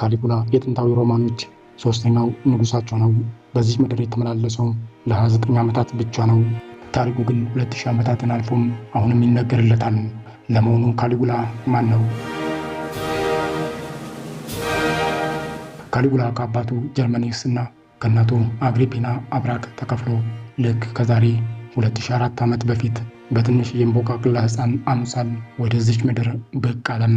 ካሊጉላ የጥንታዊ ሮማኖች ሶስተኛው ንጉሳቸው ነው። በዚህ ምድር የተመላለሰው ለ29 ዓመታት ብቻ ነው። ታሪኩ ግን 2000 ዓመታትን አልፎም አሁንም ይነገርለታል። ለመሆኑ ካሊጉላ ማን ነው? ካሊጉላ ከአባቱ ጀርመኒክስ እና ከእናቱ አግሪፒና አብራክ ተከፍሎ ልክ ከዛሬ 2004 ዓመት በፊት በትንሽ የእንቦቃቅላ ሕፃን አምሳል ወደዚች ምድር ብቅ አለም።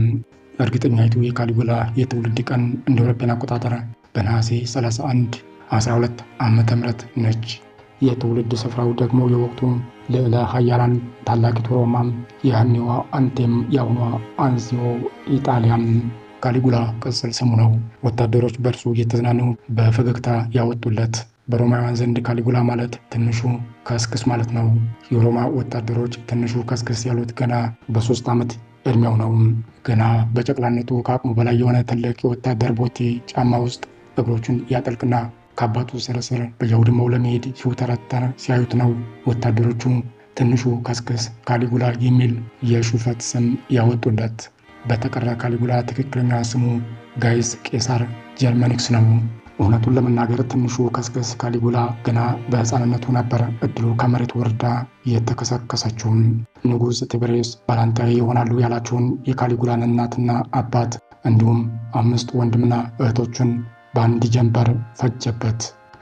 እርግጠኛይቱ የካሊጉላ የትውልድ ቀን እንደ አውሮፓውያን አቆጣጠር በነሐሴ 31 12 ዓመተ ምህረት ነች። የትውልድ ስፍራው ደግሞ የወቅቱ ልዕለ ኃያላን ታላቂቱ ሮማም የያኔዋ አንቴም የአሁኗ አንዚዮ ኢጣሊያም። ካሊጉላ ቅጽል ስሙ ነው። ወታደሮች በእርሱ እየተዝናኑ በፈገግታ ያወጡለት። በሮማውያን ዘንድ ካሊጉላ ማለት ትንሹ ከስክስ ማለት ነው። የሮማ ወታደሮች ትንሹ ከስክስ ያሉት ገና በ3 ዓመት ዕድሜው ነው። ገና በጨቅላነቱ ከአቅሙ በላይ የሆነ ትልቅ የወታደር ቦቴ ጫማ ውስጥ እግሮቹን ያጠልቅና ከአባቱ ስርስር በየአውድማው ለመሄድ ሲውተረተር ሲያዩት ነው ወታደሮቹ ትንሹ ከስክስ ካሊጉላ የሚል የሹፈት ስም ያወጡለት። በተቀረ ካሊጉላ ትክክለኛ ስሙ ጋይስ ቄሳር ጀርመኒክስ ነው። እውነቱን ለመናገር ትንሹ ከስክስ ካሊጉላ ገና በሕፃንነቱ ነበር እድሉ ከመሬት ወርዳ የተከሰከሰችው። ንጉሥ ቲቤሪየስ ባላንጣዊ ይሆናሉ ያላቸውን የካሊጉላን እናትና አባት እንዲሁም 5 ወንድምና እህቶቹን በአንድ ጀንበር ፈጀበት።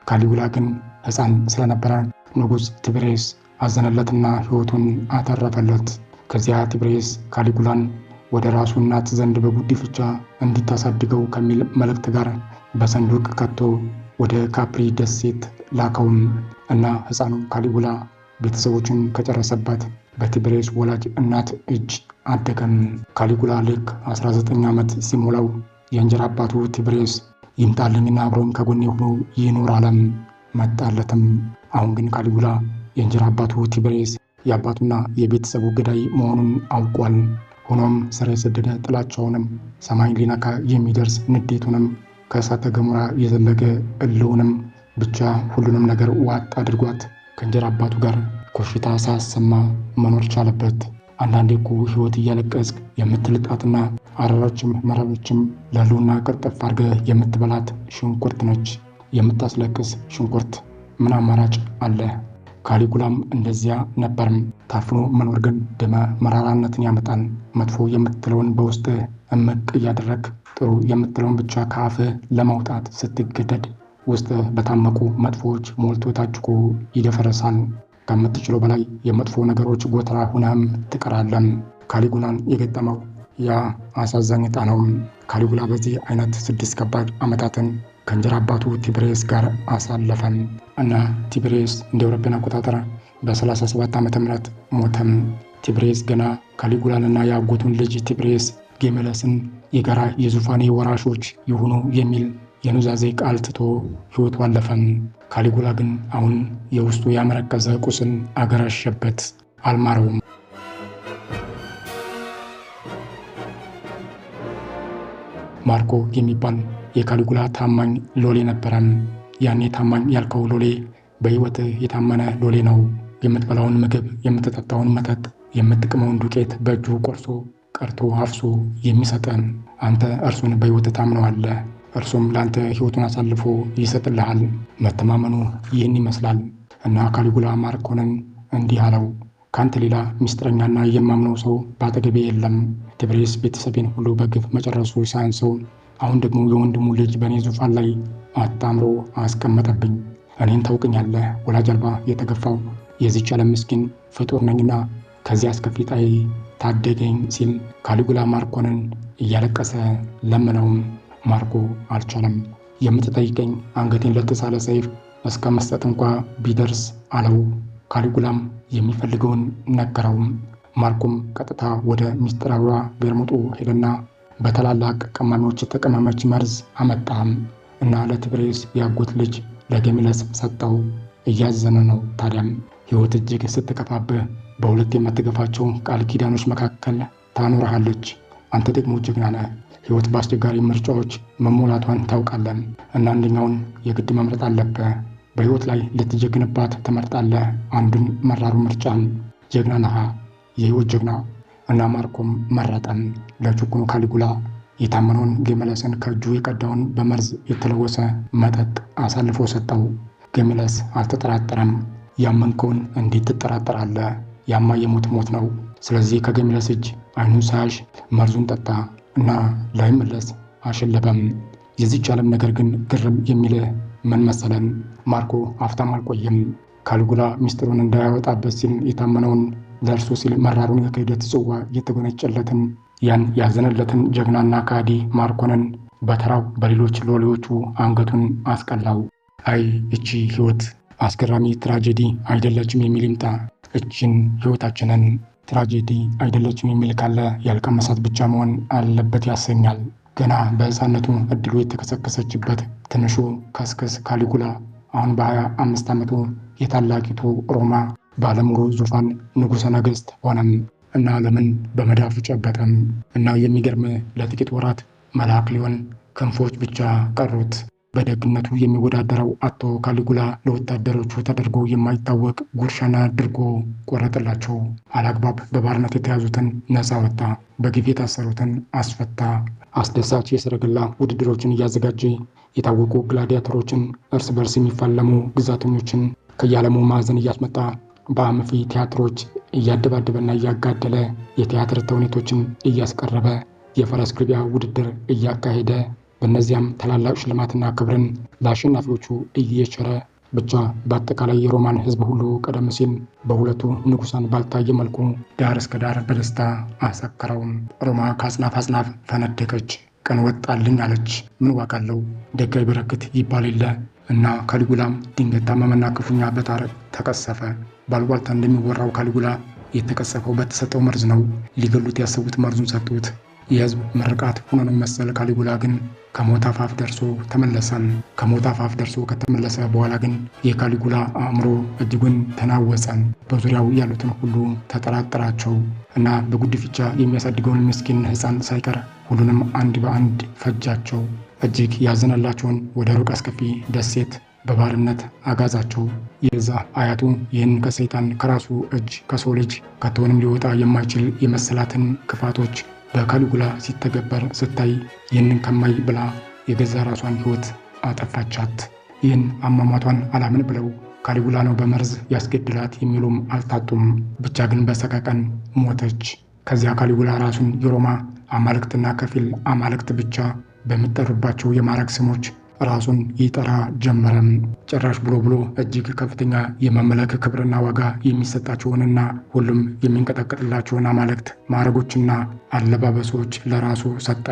ካሊጉላ ግን ሕፃን ስለነበረ ንጉሥ ቲቤሪየስ አዘነለትና ሕይወቱን አተረፈለት። ከዚያ ቲቤሪየስ ካሊጉላን ወደ ራሱ እናት ዘንድ በጉዲፈቻ እንዲታሳድገው ከሚል መልእክት ጋር በሰንዱቅ ከቶ ወደ ካፕሪ ደሴት ላከውም እና ሕፃኑ ካሊጉላ ቤተሰቦችን ከጨረሰበት በቲቤሪየስ ወላጅ እናት እጅ አደገም። ካሊጉላ ልክ 19 ዓመት ሲሞላው የእንጀራ አባቱ ቲቤሪየስ ይምጣልኝና አብሮኝ ከጎኔ ሆኖ ይኑር አለም። መጣለትም። አሁን ግን ካሊጉላ የእንጀራ አባቱ ቲቤሪየስ የአባቱና የቤተሰቡ ገዳይ መሆኑን አውቋል። ሆኖም ስር የሰደደ ጥላቻውንም ሰማይ ሊነካ የሚደርስ ንዴቱንም ከእሳተ ገሞራ የዘለገ እልውንም ብቻ ሁሉንም ነገር ዋጥ አድርጓት ከእንጀራ አባቱ ጋር ኮሽታ ሳያሰማ መኖር ቻለበት። አንዳንዴ እኮ ሕይወት እያለቀስክ የምትልጣትና አረሮችም መረሮችም ለሉና ቅርጥፍ አድርገህ የምትበላት ሽንኩርት ነች። የምታስለቅስ ሽንኩርት ምን አማራጭ አለ? ካሊጉላም እንደዚያ ነበርም። ታፍኖ መኖር ግን ደመ መራራነትን ያመጣል። መጥፎ የምትለውን በውስጥ እምቅ እያደረግ ጥሩ የምትለውን ብቻ ከአፍህ ለማውጣት ስትገደድ ውስጥ በታመቁ መጥፎዎች ሞልቶ ታጭቆ ይደፈረሳል። ከምትችለው በላይ የመጥፎ ነገሮች ጎተራ ሁነህም ትቀራለም። ካሊጉላን የገጠመው ያ አሳዛኝ ዕጣ ነው። ካሊጉላ በዚህ አይነት 6 ከባድ ዓመታትን ከእንጀራ አባቱ ቲቤሪየስ ጋር አሳለፈም እና ቲቤሪየስ እንደ አውሮፓውያን አቆጣጠር በ37 ዓመተ ምህረት ሞተም። ቲቤሪየስ ገና ካሊጉላንና የአጎቱን ልጅ ቲቤሪየስ ጌሜለስን የጋራ የዙፋኔ ወራሾች ይሁኑ የሚል የኑዛዜ ቃል ትቶ ሕይወቱ አለፈም። ካሊጉላ ግን አሁን የውስጡ ያመረቀዘ ቁስል አገረሸበት፣ አልማረውም። ማርኮ የሚባል የካሊጉላ ታማኝ ሎሌ ነበረም። ያኔ ታማኝ ያልከው ሎሌ በሕይወት የታመነ ሎሌ ነው። የምትበላውን ምግብ፣ የምትጠጣውን መጠጥ፣ የምትቅመውን ዱቄት በእጁ ቆርሶ ቀርቶ አፍሶ የሚሰጠን አንተ እርሱን በሕይወት ታምነዋለህ። እርሱም ለአንተ ሕይወቱን አሳልፎ ይሰጥልሃል። መተማመኑ ይህን ይመስላል እና ካሊጉላ ማርኮንን እንዲህ አለው፣ ካንተ ሌላ ሚስጥረኛና የማምነው ሰው በአጠገቤ የለም። ቲቤሪየስ ቤተሰቤን ሁሉ በግፍ መጨረሱ ሳያንሰው አሁን ደግሞ የወንድሙ ልጅ በእኔ ዙፋን ላይ አጣምሮ አስቀመጠብኝ። እኔን ታውቀኛለህ፣ ወላጅ አልባ የተገፋው የዚች ዓለም ምስኪን ፍጡር ነኝና ከዚህ አስከፊ ዕጣዬ ታደገኝ ሲል ካሊጉላ ማርኮንን እያለቀሰ ለመነውም። ማርኮ አልቻለም። የምትጠይቀኝ አንገቴን ለተሳለ ሰይፍ እስከ መስጠት እንኳ ቢደርስ አለው። ካሊጉላም የሚፈልገውን ነገረው። ማርኮም ቀጥታ ወደ ሚስጥራዊዋ ቤርሙጡ ሄደና በታላላቅ ቀማሚዎች የተቀመመች መርዝ አመጣም እና ለቲቤሪየስ ያጎት ልጅ ለጌሜለስ ሰጠው። እያዘነ ነው። ታዲያም ሕይወት እጅግ ስትከፋብህ በሁለት የማትገፋቸው ቃል ኪዳኖች መካከል ታኖርሃለች። አንተ ደግሞ ጀግና ነህ። ሕይወት በአስቸጋሪ ምርጫዎች መሞላቷን ታውቃለን እና አንደኛውን የግድ መምረጥ አለብህ። በሕይወት ላይ ልትጀግንባት ትመርጣለህ አንዱን መራሩ ምርጫን። ጀግና ነህ፣ የሕይወት ጀግና። እና ማርኮም መረጠም። ለጭቁኑ ካሊጉላ የታመነውን ጌሜለስን ከእጁ የቀዳውን በመርዝ የተለወሰ መጠጥ አሳልፎ ሰጠው። ጌሜለስ አልተጠራጠረም። ያመንከውን እንዴት ትጠራጠራለህ? ያማ የሞት ሞት ነው። ስለዚህ ከጌሜለስ እጅ አይኑን ሳያሽ መርዙን ጠጣ እና ላይመለስ አሸለበም። የዚች ዓለም ነገር ግን ግርም የሚልህ ምን መሰለን? ማርኮ አፍታም አልቆየም። ካሊጉላ ሚስጥሩን እንዳያወጣበት ሲል የታመነውን ለእርሱ ሲል መራሩን የክህደት ጽዋ የተጎነጨለትን ያን ያዘነለትን ጀግናና ካዲ ማርኮንን በተራው በሌሎች ሎሌዎቹ አንገቱን አስቀላው። አይ እቺ ሕይወት አስገራሚ ትራጀዲ አይደለችም የሚል ይምጣ። እችን ሕይወታችንን ትራጀዲ አይደለችም የሚል ካለ ያልቀመሳት ብቻ መሆን አለበት ያሰኛል። ገና በሕፃነቱ እድሉ የተከሰከሰችበት ትንሹ ከስክስ ካሊጉላ አሁን በ25 ዓመቱ የታላቂቱ ሮማ ባለሙሉ ዙፋን ንጉሠ ነገሥት ሆነም እና ዓለምን በመዳፉ ጨበጠም። እና የሚገርም ለጥቂት ወራት መልአክ ሊሆን ክንፎች ብቻ ቀሩት። በደግነቱ የሚወዳደረው አቶ ካሊጉላ ለወታደሮቹ ተደርጎ የማይታወቅ ጉርሻና ድርጎ ቆረጠላቸው። አላግባብ በባርነት የተያዙትን ነፃ ወጣ። በግፍ የታሰሩትን አስፈታ። አስደሳች የሰረገላ ውድድሮችን እያዘጋጀ የታወቁ ግላዲያተሮችን፣ እርስ በርስ የሚፋለሙ ግዛተኞችን ከየዓለሙ ማዕዘን እያስመጣ በአምፊ ቲያትሮች እያደባደበና እያጋደለ የቲያትር ተውኔቶችን እያስቀረበ የፈረስ ግልቢያ ውድድር እያካሄደ በእነዚያም ታላላቅ ሽልማትና ክብርን ለአሸናፊዎቹ እየቸረ ብቻ በአጠቃላይ የሮማን ሕዝብ ሁሉ ቀደም ሲል በሁለቱ ንጉሳን ባልታየ መልኩ ዳር እስከ ዳር በደስታ አሰከረውም። ሮማ ከአጽናፍ አጽናፍ ፈነደቀች። ቀን ወጣልኝ አለች። ምን ዋጋ አለው ደጋይ በረከት ይባል የለ እና ካሊጉላም ድንገት ታመመና ክፉኛ በጣር ተቀሰፈ። ባልቧልታ እንደሚወራው ካሊጉላ የተቀሰፈው በተሰጠው መርዝ ነው። ሊገሉት ያሰቡት መርዙን ሰጡት። የሕዝብ ምርቃት ሆኖ ነው መሰል። ካሊጉላ ግን ከሞት አፋፍ ደርሶ ተመለሰም። ከሞት አፋፍ ደርሶ ከተመለሰ በኋላ ግን የካሊጉላ አእምሮ እጅጉን ተናወጸም። በዙሪያው ያሉትን ሁሉ ተጠራጠራቸው እና በጉድፍቻ የሚያሳድገውን ምስኪን ሕፃን ሳይቀር ሁሉንም አንድ በአንድ ፈጃቸው። እጅግ ያዘነላቸውን ወደ ሩቅ አስከፊ ደሴት በባርነት አጋዛቸው። የዛ አያቱ ይህን ከሰይጣን ከራሱ እጅ ከሰው ልጅ ከቶንም ሊወጣ የማይችል የመሰላትን ክፋቶች በካሊጉላ ሲተገበር ስታይ ይህንን ከማይ ብላ የገዛ ራሷን ሕይወት አጠፋቻት። ይህን አሟሟቷን አላምን ብለው ካሊጉላ ነው በመርዝ ያስገድላት የሚሉም አልታጡም። ብቻ ግን በሰቀቀን ሞተች። ከዚያ ካሊጉላ ራሱን የሮማ አማልክትና ከፊል አማልክት ብቻ በሚጠሩባቸው የማዕረግ ስሞች ራሱን ይጠራ ጀመረም። ጭራሽ ብሎ እጅግ ከፍተኛ የመመለክ ክብርና ዋጋ የሚሰጣቸውንና ሁሉም የሚንቀጠቀጥላቸውን አማልክት ማዕረጎችና አለባበሶች ለራሱ ሰጠ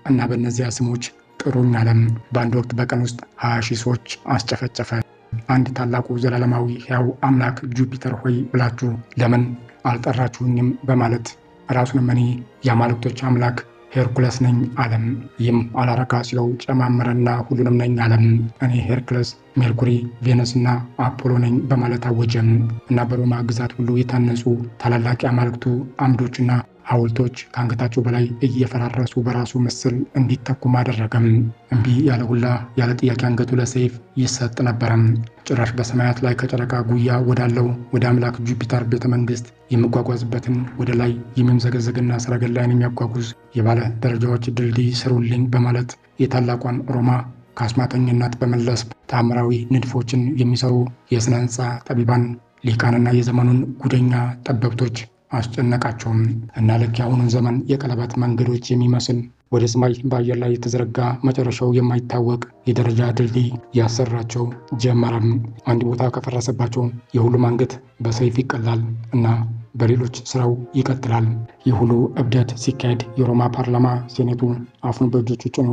እና በእነዚያ ስሞች ጥሩኝ አለም። በአንድ ወቅት በቀን ውስጥ 20 ሺህ ሰዎች አስጨፈጨፈ። አንድ ታላቁ ዘላለማዊ ሕያው አምላክ ጁፒተር ሆይ ብላችሁ ለምን አልጠራችሁኝም? በማለት ራሱንም እኔ የአማልክቶች አምላክ ሄርኩለስ ነኝ አለም። ይህም አላረካ ሲለው ጨማመረና ሁሉንም ነኝ አለም። እኔ ሄርክለስ፣ ሜርኩሪ፣ ቬነስና አፖሎ ነኝ በማለት አወጀም እና በሮማ ግዛት ሁሉ የታነጹ ታላላቅ የአማልክቱ አምዶችና ሐውልቶች ከአንገታቸው በላይ እየፈራረሱ በራሱ ምስል እንዲተኩም አደረገም። እምቢ ያለ ሁላ ያለ ጥያቄ አንገቱ ለሰይፍ ይሰጥ ነበረም። ጭራሽ በሰማያት ላይ ከጨረቃ ጉያ ወዳለው ወደ አምላክ ጁፒተር ቤተ መንግስት የሚጓጓዝበትን ወደ ላይ የሚምዘገዘግና ሰረገላን የሚያጓጉዝ የባለ ደረጃዎች ድልድይ ስሩልኝ በማለት የታላቋን ሮማ ከአስማተኝነት በመለስ ተአምራዊ ንድፎችን የሚሰሩ የሥነ ሕንፃ ጠቢባን ሊቃንና የዘመኑን ጉደኛ ጠበብቶች አስጨነቃቸውም እና ልክ የአሁኑን ዘመን የቀለበት መንገዶች የሚመስል ወደ ሰማይ በአየር ላይ የተዘረጋ መጨረሻው የማይታወቅ የደረጃ ድልድይ ያሰራቸው ጀመረም። አንድ ቦታ ከፈረሰባቸው የሁሉም አንገት በሰይፍ ይቀላል እና በሌሎች ስራው ይቀጥላል። ይህ ሁሉ እብደት ሲካሄድ የሮማ ፓርላማ ሴኔቱ አፉን በእጆቹ ጭኖ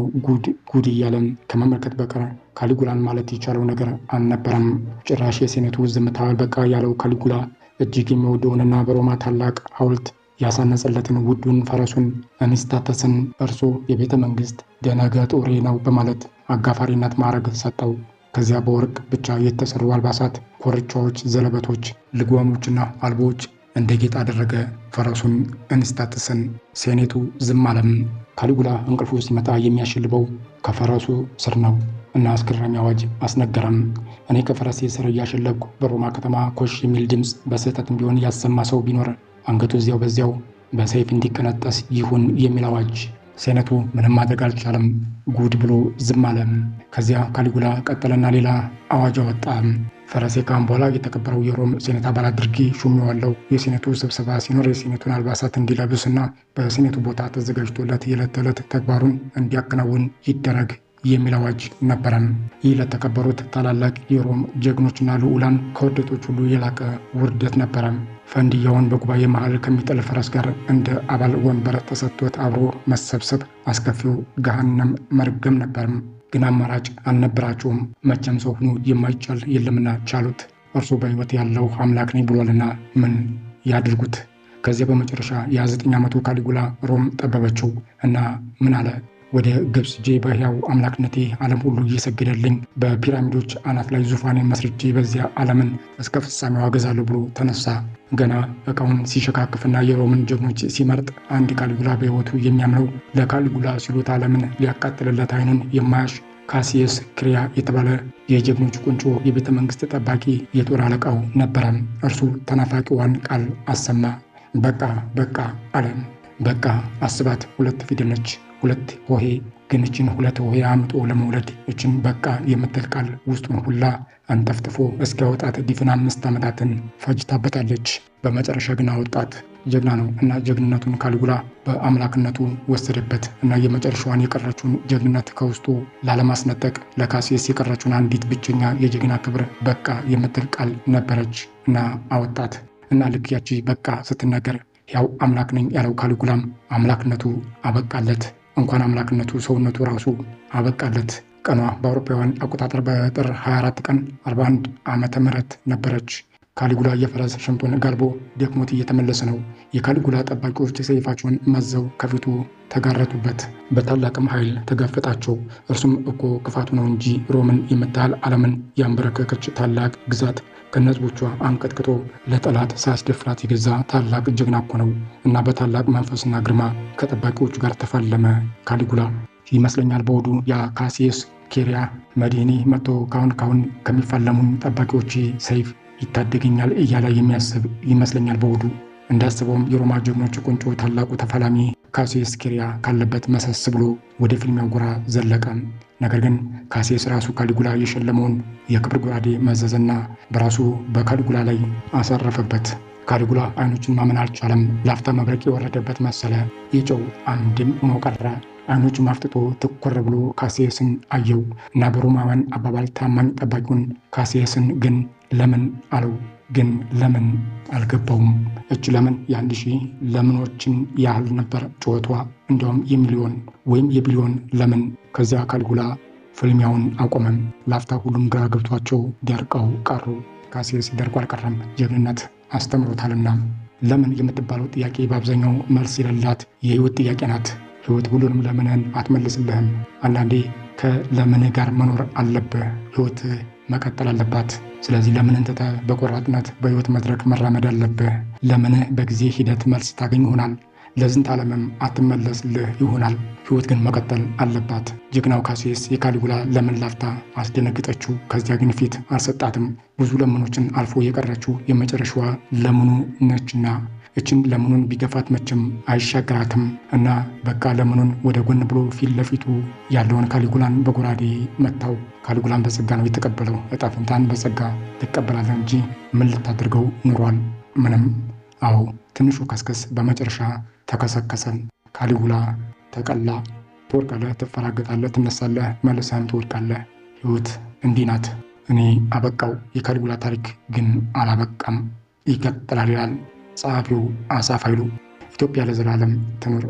ጉድ እያለም ከመመልከት በቀር ካሊጉላን ማለት የቻለው ነገር አልነበረም። ጭራሽ የሴኔቱ ዝምታ በቃ ያለው ካሊጉላ እጅግ የሚወደውንና በሮማ ታላቅ ሐውልት ያሳነጸለትን ውዱን ፈረሱን እንስታተስን እርሱ የቤተ መንግስት ደነገ ጦሬ ነው በማለት አጋፋሪነት ማዕረግ ሰጠው። ከዚያ በወርቅ ብቻ የተሰሩ አልባሳት፣ ኮርቻዎች፣ ዘለበቶች፣ ልጓሞችና አልቦዎች እንደ ጌጥ አደረገ ፈረሱን እንስታተስን። ሴኔቱ ዝም አለም። ካሊጉላ እንቅልፉ ሲመጣ የሚያሸልበው ከፈረሱ ስር ነው እና አስገራሚ አዋጅ አስነገረም። እኔ ከፈረሴ ስር እያሸለብኩ በሮማ ከተማ ኮሽ የሚል ድምፅ በስህተትም ቢሆን ያሰማ ሰው ቢኖር አንገቱ እዚያው በዚያው በሰይፍ እንዲቀነጠስ ይሁን የሚል አዋጅ ሴኔቱ ምንም ማድረግ አልቻለም። ጉድ ብሎ ዝም አለ። ከዚያ ካሊጉላ ቀጠለና ሌላ አዋጅ አወጣ። ፈረሴ ካሁን በኋላ የተከበረው የሮም ሴኔት አባል አድርጌ ሹሜዋለሁ። የሴኔቱ ስብሰባ ሲኖር የሴኔቱን አልባሳት እንዲለብስና በሴኔቱ ቦታ ተዘጋጅቶለት የዕለት ተዕለት ተግባሩን እንዲያከናውን ይደረግ የሚል አዋጅ ነበረ። ይህ ለተከበሩት ታላላቅ የሮም ጀግኖችና ልዑላን ከውርደቶች ሁሉ የላቀ ውርደት ነበረ። ፈንድያውን በጉባኤ መሃል ከሚጥል ፈረስ ጋር እንደ አባል ወንበር ተሰጥቶት አብሮ መሰብሰብ አስከፊው ገሃነም መርገም ነበር። ግን አማራጭ አልነበራቸውም። መቼም ሰው ሆኖ የማይቻል የለምና ቻሉት። እርሱ በሕይወት ያለው አምላክ ነኝ ብሏልና ምን ያድርጉት? ከዚያ በመጨረሻ የ29 ዓመቱ ካሊጉላ ሮም ጠበበችው እና ምን አለ? ወደ ግብፅ ጄ በሕያው አምላክነቴ ዓለም ሁሉ እየሰገደልኝ በፒራሚዶች አናት ላይ ዙፋኔን መስርቼ በዚያ ዓለምን እስከ ፍጻሜው አገዛለሁ ብሎ ተነሳ። ገና ዕቃውን ሲሸካክፍና የሮምን ጀግኖች ሲመርጥ አንድ ካሊጉላ በሕይወቱ የሚያምነው ለካሊጉላ ሲሉት ዓለምን ሊያቃጥልለት ዓይኑን የማያሽ ካሲየስ ክሪያ የተባለ የጀግኖች ቁንጮ የቤተ መንግሥት ጠባቂ የጦር አለቃው ነበረ። እርሱ ተናፋቂዋን ቃል አሰማ። በቃ በቃ አለ። በቃ አስባት፣ ሁለት ፊደል ነች፣ ሁለት ሆሄ ግን እችን ሁለት ሆሄ አምጦ ለመውለድ እችን በቃ የምትል ቃል ውስጡን ሁላ አንጠፍጥፎ እስኪያወጣት ድፍን 5 ዓመታትን ፈጅታበታለች። በመጨረሻ ግን አወጣት። ጀግና ነው እና ጀግንነቱን ካሊጉላ በአምላክነቱ ወሰደበት እና የመጨረሻዋን የቀረችውን ጀግንነት ከውስጡ ላለማስነጠቅ ለካሲየስ የቀረችውን አንዲት ብቸኛ የጀግና ክብር በቃ የምትል ቃል ነበረች እና አወጣት። እና ልክ ያቺ በቃ ስትነገር ያው አምላክ ነኝ ያለው ካሊጉላም አምላክነቱ አበቃለት። እንኳን አምላክነቱ ሰውነቱ ራሱ አበቃለት። ቀኗ በአውሮፓውያን አቆጣጠር በጥር 24 ቀን 41 ዓመተ ምህረት ነበረች። ካሊጉላ የፈረስ ሽንጡን ጋልቦ ደክሞት እየተመለሰ ነው። የካሊጉላ ጠባቂዎች ሰይፋቸውን መዘው ከፊቱ ተጋረጡበት። በታላቅም ኃይል ተጋፈጣቸው። እርሱም እኮ ክፋቱ ነው እንጂ ሮምን የምታህል ዓለምን ያንበረከከች ታላቅ ግዛት ከነህዝቦቿ አንቀጥቅጦ ለጠላት ሳያስደፍራት የገዛ ታላቅ ጀግና እኮ ነው እና በታላቅ መንፈስና ግርማ ከጠባቂዎቹ ጋር ተፋለመ። ካሊጉላ ይመስለኛል በወዱ የካሲየስ ኬሪያ መዲኒ መጥቶ ካሁን ከሚፋለሙኝ ጠባቂዎች ሰይፍ ይታደገኛል እያለ የሚያስብ ይመስለኛል በወዱ። እንዳስበውም የሮማ ጀግኖች ቁንጮ ታላቁ ተፋላሚ ካሲየስ ኬሪያ ካለበት መሰስ ብሎ ወደ ፍልሚያው ጎራ ዘለቀ። ነገር ግን ካሲየስ ራሱ ካሊጉላ የሸለመውን የክብር ጎራዴ መዘዘና በራሱ በካሊጉላ ላይ አሳረፈበት። ካሊጉላ አይኖችን ማመን አልቻለም። ላፍታ መብረቅ የወረደበት መሰለ። የጨው አምድም ሆኖ ቀረ። አይኖቹን አፍጥጦ ትኩር ብሎ ካሲየስን አየው እና በሮማውያን አባባል ታማኝ ጠባቂውን ካሲየስን ግን ለምን አለው። ግን ለምን አልገባውም። እች ለምን የ1000 ለምኖችን ያህል ነበር ጩኸቷ። እንዲያውም የሚሊዮን ወይም የቢሊዮን ለምን። ከዚያ ካሊጉላ ፍልሚያውን አቆመም። ላፍታ ሁሉም ግራ ገብቷቸው ደርቀው ቀሩ። ካሲየስ ደርቆ አልቀረም፣ ጀግንነት አስተምሮታልና። ለምን የምትባለው ጥያቄ በአብዛኛው መልስ የሌላት የህይወት ጥያቄ ናት። ህይወት ሁሉንም ለምንን አትመልስልህም። አንዳንዴ ከለምንህ ጋር መኖር አለብህ። ህይወት መቀጠል አለባት። ስለዚህ ለምንን ትተህ በቆራጥነት በህይወት መድረክ መራመድ አለብህ። ለምንህ በጊዜ ሂደት መልስ ታገኝ ይሆናል፣ ለዝንተ ዓለምም አትመለስልህ ይሆናል። ህይወት ግን መቀጠል አለባት። ጀግናው ካሲየስ የካሊጉላ ለምን ላፍታ አስደነግጠችው። ከዚያ ግን ፊት አልሰጣትም። ብዙ ለምኖችን አልፎ የቀረችው የመጨረሻዋ ለምኑ ነችና እችን ለምኑን ቢገፋት መቼም አይሻገራትም እና በቃ ለምኑን ወደ ጎን ብሎ ፊት ለፊቱ ያለውን ካሊጉላን በጎራዴ መታው። ካሊጉላን በጸጋ ነው የተቀበለው። ዕጣ ፈንታን በጸጋ ትቀበላለህ እንጂ ምን ልታደርገው ኑሯል? ምንም። አዎ ትንሹ ከስከስ በመጨረሻ ተከሰከሰ። ካሊጉላ ተቀላ። ትወድቃለህ፣ ትፈራገጣለህ፣ ትነሳለህ፣ መልሰህም ትወድቃለህ። ህይወት እንዲህ ናት። እኔ አበቃው። የካሊጉላ ታሪክ ግን አላበቃም፣ ይቀጥላል ይላል ጸሐፊው አሳፍ ኃይሉ። ኢትዮጵያ ለዘላለም ትኑር።